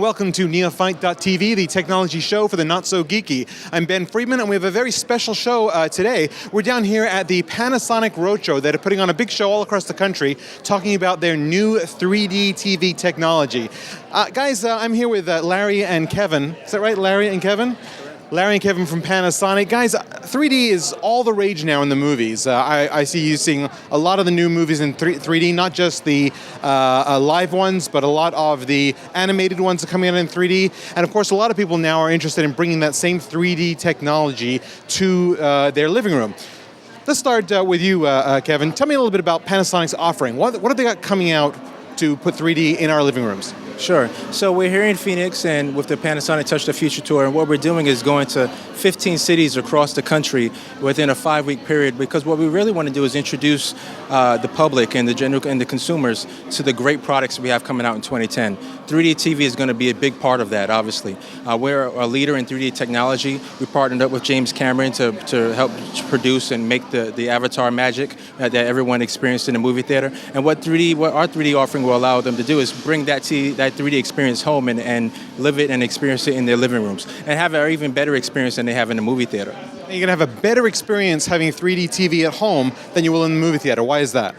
welcome to Neophyte.tv, the technology show for the not-so-geeky. I'm Ben Friedman, and we have a very special show today. We're down here at the Panasonic Roadshow. That are putting on a big show all across the country, talking about their new 3D TV technology. Guys, I'm here with Larry and Kevin. Is that right, Larry and Kevin? Larry and Kevin from Panasonic. Guys, 3D is all the rage now in the movies. I see you seeing a lot of the new movies in 3D, not just the live ones, but a lot of the animated ones are coming out in 3D. And of course, a lot of people now are interested in bringing that same 3D technology to their living room. Let's start with you, Kevin. Tell me a little bit about Panasonic's offering. What have they got coming out to put 3D in our living rooms? Sure. So we're here in Phoenix and with the Panasonic Touch the Future Tour, and what we're doing is going to 15 cities across the country within a 5-week period, because what we really want to do is introduce the public and the general and the consumers to the great products we have coming out in 2010. 3D TV is going to be a big part of that, obviously. We're a leader in 3D technology. We partnered up with James Cameron to help produce and make the Avatar magic that everyone experienced in the movie theater. And what our 3D offering will allow them to do is bring that 3D experience home and live it and experience it in their living rooms and have an even better experience than they have in the movie theater. You're going to have a better experience having 3D TV at home than you will in the movie theater. Why is that?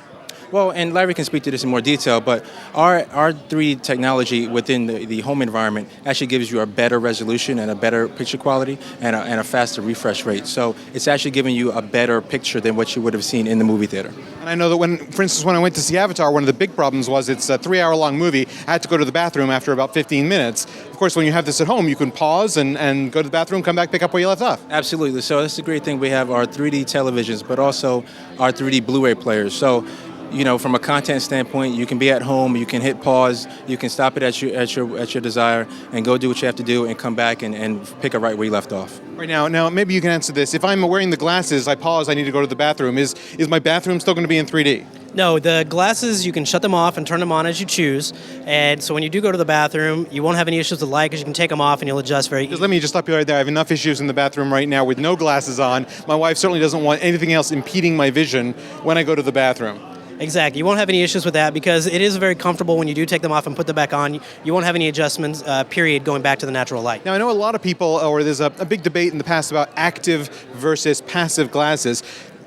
Well, and Larry can speak to this in more detail, but our 3D technology within the home environment actually gives you a better resolution and a better picture quality and a faster refresh rate. So it's actually giving you a better picture than what you would have seen in the movie theater. And I know that for instance, when I went to see Avatar, one of the big problems was it's a 3-hour-long movie. I had to go to the bathroom after about 15 minutes. Of course, when you have this at home, you can pause and go to the bathroom, come back, pick up where you left off. Absolutely. So that's the great thing. We have our 3D televisions, but also our 3D Blu-ray players. So, you know, from a content standpoint, you can be at home, you can hit pause, you can stop it at your desire and go do what you have to do and come back and pick it right where you left off. Right now, maybe you can answer this. If I'm wearing the glasses, I pause, I need to go to the bathroom. Is my bathroom still going to be in 3D? No, the glasses, you can shut them off and turn them on as you choose. And so when you do go to the bathroom, you won't have any issues with light because you can take them off and you'll adjust very easily. Let me just stop you right there. I have enough issues in the bathroom right now with no glasses on. My wife certainly doesn't want anything else impeding my vision when I go to the bathroom. Exactly. You won't have any issues with that because it is very comfortable when you do take them off and put them back on. You won't have any adjustments, period, going back to the natural light. Now, I know a lot of people, or there's a big debate in the past about active versus passive glasses.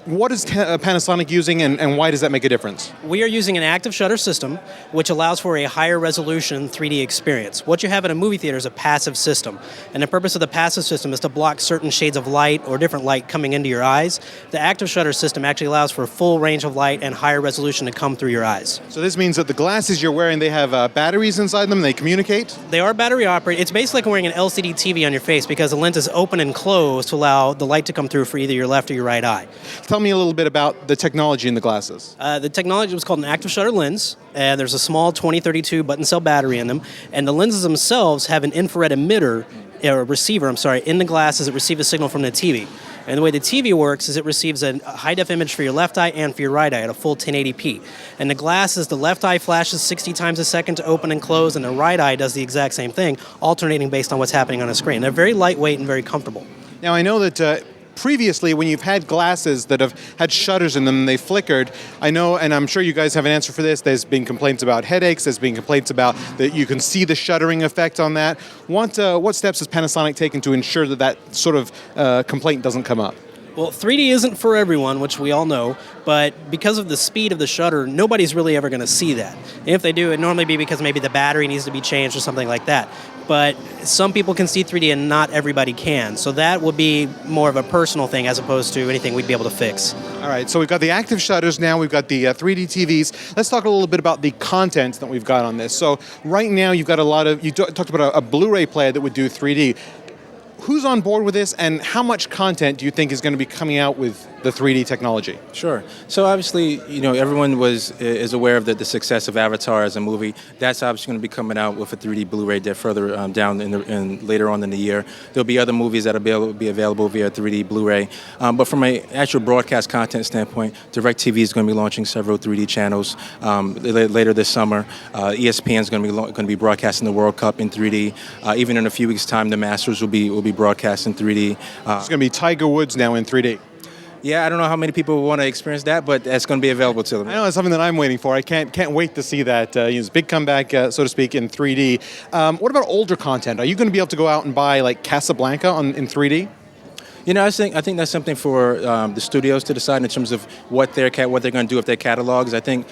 What is Panasonic using and why does that make a difference? We are using an active shutter system, which allows for a higher resolution 3D experience. What you have in a movie theater is a passive system. And the purpose of the passive system is to block certain shades of light or different light coming into your eyes. The active shutter system actually allows for a full range of light and higher resolution to come through your eyes. So this means that the glasses you're wearing, they have batteries inside them, they communicate? They are battery operated. It's basically like wearing an LCD TV on your face because the lens is open and closed to allow the light to come through for either your left or your right eye. Tell me a little bit about the technology in the glasses. The technology was called an active shutter lens, and there's a small 2032 button cell battery in them, and the lenses themselves have an infrared emitter, or receiver, in the glasses that receive a signal from the TV. And the way the TV works is it receives a high-def image for your left eye and for your right eye at a full 1080p. And the glasses, the left eye flashes 60 times a second to open and close, and the right eye does the exact same thing, alternating based on what's happening on the screen. They're very lightweight and very comfortable. Now, I know that previously, when you've had glasses that have had shutters in them and they flickered, I know, and I'm sure you guys have an answer for this, there's been complaints about headaches, there's been complaints about that you can see the shuttering effect on that. What steps has Panasonic taken to ensure that sort of complaint doesn't come up? Well, 3D isn't for everyone, which we all know, but because of the speed of the shutter, nobody's really ever going to see that. And if they do, it'd normally be because maybe the battery needs to be changed or something like that. But some people can see 3D and not everybody can. So that would be more of a personal thing as opposed to anything we'd be able to fix. All right, so we've got the active shutters now, we've got the 3D TVs. Let's talk a little bit about the content that we've got on this. So right now you've got you talked about a Blu-ray player that would do 3D. Who's on board with this, and how much content do you think is going to be coming out with the 3D technology? Sure. So obviously, you know, everyone is aware of the success of Avatar as a movie. That's obviously going to be coming out with a 3D Blu-ray further down later on in the year. There'll be other movies that'll be available via 3D Blu-ray. But from an actual broadcast content standpoint, DirecTV is going to be launching several 3D channels later this summer. ESPN is going to be broadcasting the World Cup in 3D. Even in a few weeks' time, the Masters will be broadcast in 3D. It's going to be Tiger Woods now in 3D. Yeah, I don't know how many people want to experience that, but that's going to be available to them. I know it's something that I'm waiting for. I can't wait to see that. It's a big comeback, so to speak, in 3D. What about older content? Are you going to be able to go out and buy like Casablanca in 3D? You know, I think that's something for the studios to decide in terms of what they're going to do with their catalogs. I think,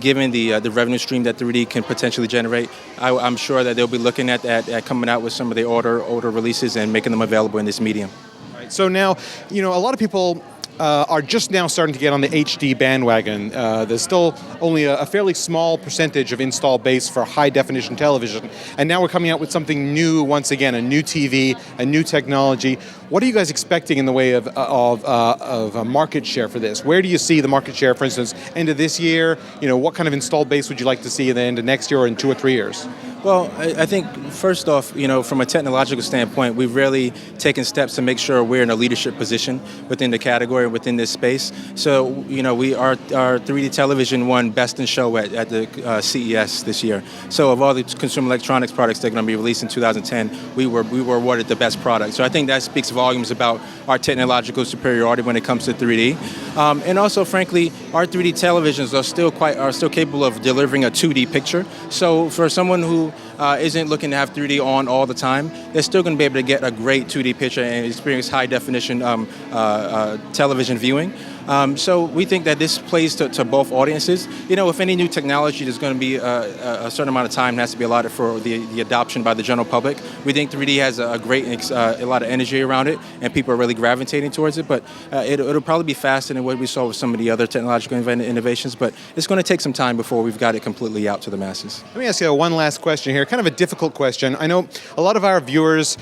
given the revenue stream that 3D can potentially generate, I'm sure that they'll be looking at coming out with some of the older releases and making them available in this medium. Right. So now, a lot of people are just now starting to get on the HD bandwagon. There's still only a fairly small percentage of install base for high definition television, and now we're coming out with something new once again, a new TV, a new technology. What are you guys expecting in the way of a market share for this? Where do you see the market share, for instance, end of this year? What kind of installed base would you like to see at the end of next year or in 2 or 3 years? Well, I think first off, from a technological standpoint, we've really taken steps to make sure we're in a leadership position within the category, within this space. So, our 3D television won Best in Show at the CES this year. So, of all the consumer electronics products that are going to be released in 2010, we were awarded the best product. So, I think that speaks volumes about our technological superiority when it comes to 3D. And also, frankly, our 3D televisions are still capable of delivering a 2D picture. So, for someone who isn't looking to have 3D on all the time, they're still going to be able to get a great 2D picture and experience high definition television viewing. So we think that this plays to both audiences. With any new technology, there's going to be a certain amount of time that has to be allotted for the adoption by the general public. We think 3D has a lot of energy around it, and people are really gravitating towards it. But it'll probably be faster than what we saw with some of the other technological innovations. But it's going to take some time before we've got it completely out to the masses. Let me ask you one last question here, kind of a difficult question. I know a lot of our viewers,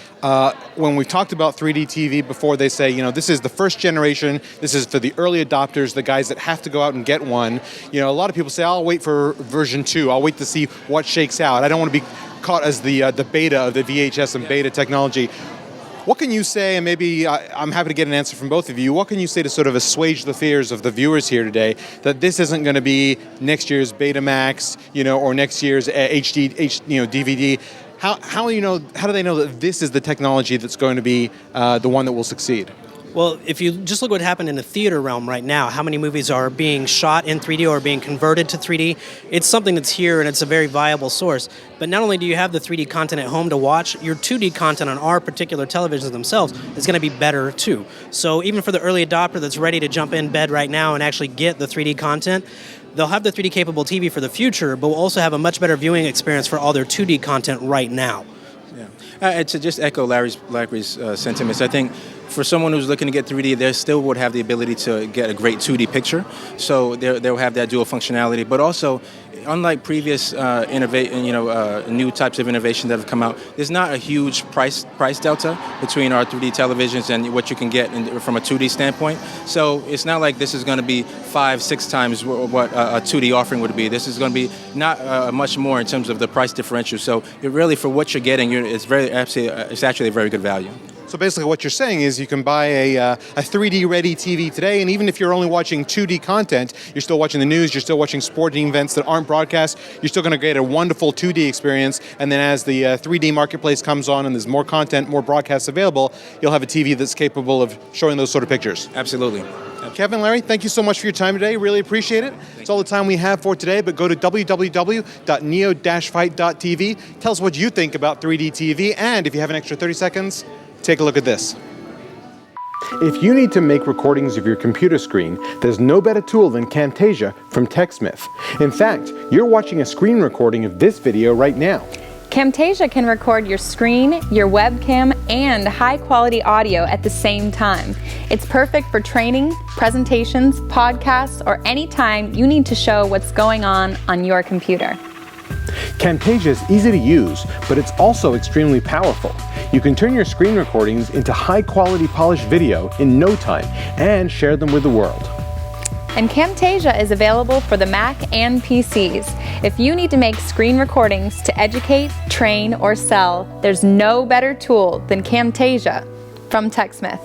when we've talked about 3D TV before, they say, this is the first generation, this is for the early adopters, the guys that have to go out and get one. A lot of people say, I'll wait for version 2, I'll wait to see what shakes out. I don't want to be caught as the beta of the VHS and beta technology. What can you say, and maybe I'm happy to get an answer from both of you, what can you say to sort of assuage the fears of the viewers here today that this isn't going to be next year's Betamax, or next year's DVD? How do they know that this is the technology that's going to be the one that will succeed? Well, if you just look what happened in the theater realm right now, how many movies are being shot in 3D or being converted to 3D, it's something that's here and it's a very viable source. But not only do you have the 3D content at home to watch, your 2D content on our particular televisions themselves is going to be better too. So even for the early adopter that's ready to jump in bed right now and actually get the 3D content, they'll have the 3D capable TV for the future, but will also have a much better viewing experience for all their 2D content right now. Yeah. To just echo Larry's sentiments, I think for someone who's looking to get 3D, they still would have the ability to get a great 2D picture. So they'll have that dual functionality. But also, unlike previous new types of innovation that have come out, there's not a huge price delta between our 3D televisions and what you can get from a 2D standpoint. So it's not like this is going to be 5-6 times what a 2D offering would be. This is going to be not much more in terms of the price differential. So it really, for what you're getting, it's actually a very good value. So basically what you're saying is you can buy a 3D ready TV today, and even if you're only watching 2D content, you're still watching the news, you're still watching sporting events that aren't broadcast, you're still going to get a wonderful 2D experience, and then as the 3D marketplace comes on and there's more content, more broadcasts available, you'll have a TV that's capable of showing those sort of pictures. Absolutely. Kevin, Larry, thank you so much for your time today. Really appreciate it. It's all the time we have for today, but go to www.neo-fight.tv. Tell us what you think about 3D TV, and if you have an extra 30 seconds, take a look at this. If you need to make recordings of your computer screen, there's no better tool than Camtasia from TechSmith. In fact, you're watching a screen recording of this video right now. Camtasia can record your screen, your webcam, and high-quality audio at the same time. It's perfect for training, presentations, podcasts, or any time you need to show what's going on your computer. Camtasia is easy to use, but it's also extremely powerful. You can turn your screen recordings into high-quality polished video in no time and share them with the world. And Camtasia is available for the Mac and PCs. If you need to make screen recordings to educate, train, or sell, there's no better tool than Camtasia from TechSmith.